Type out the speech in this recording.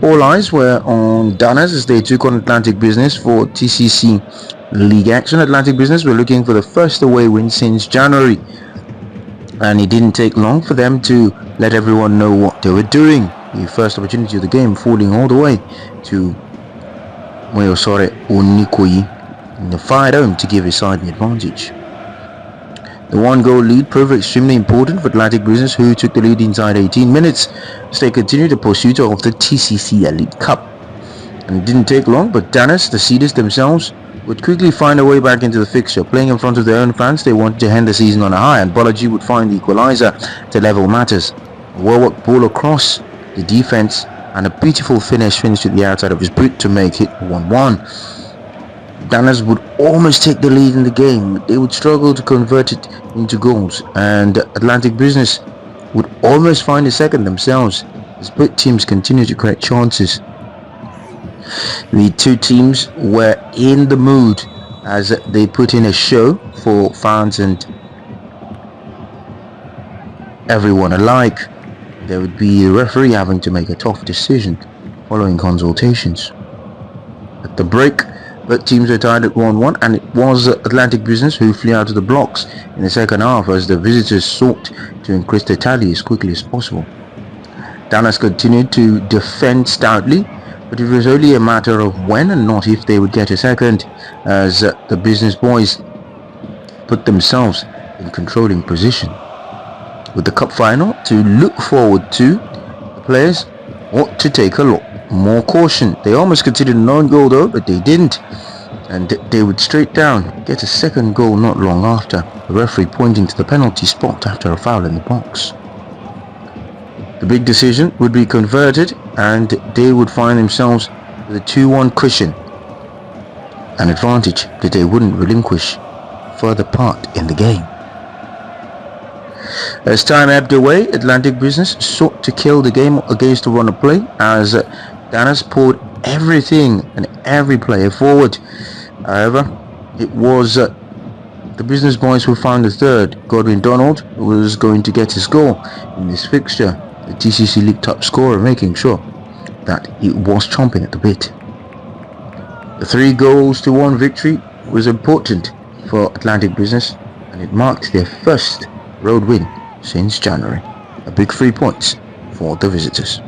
All eyes were on Dannaz as they took on Atlantic Business for TCC League action. Atlantic Business were looking for the first away win since January, and it didn't take long for them to let everyone know what they were doing. The first opportunity of the game falling all the way to Moyosore Onikoyi in the fired home to give his side the advantage. The one-goal lead proved extremely important for Atlantic Business, who took the lead inside 18 minutes as they continued the pursuit of the TCC Elite Cup. And it didn't take long, but Dannaz, the seeders themselves, would quickly find a way back into the fixture. Playing in front of their own fans, they wanted to end the season on a high, and Bolaji would find the equaliser to level matters. A well-worked ball across the defence and a beautiful finish finished at the outside of his boot to make it 1-1. Dannaz would almost take the lead in the game, but they would struggle to convert it into goals, and Atlantic Business would almost find a second themselves as both teams continued to create chances. The two teams were in the mood as they put in a show for fans and everyone alike. There would be a referee having to make a tough decision following consultations. At the break, both teams were tied at 1-1, and it was Atlantic Business who flew out of the blocks in the second half as the visitors sought to increase the tally as quickly as possible. Dannaz continued to defend stoutly, but it was only a matter of when and not if they would get a second, as the business boys put themselves in controlling position. With the cup final to look forward to, the players ought to take a lot more caution. They almost considered an own goal though, but they didn't, and they would straight down get a second goal not long after, the referee pointing to the penalty spot after a foul in the box. The big decision would be converted, and they would find themselves with a 2-1 cushion, an advantage that they wouldn't relinquish further part in the game. As time ebbed away, Atlantic Business sought to kill the game against the run of play as Dannaz poured everything and every player forward. However, it was the business boys who found the third. Godwin Donald was going to get his goal in this fixture, the TCC League top scorer, making sure that he was chomping at the bit. The 3-1 victory was important for Atlantic Business, and it marked their first road win since January. A big 3 points for the visitors.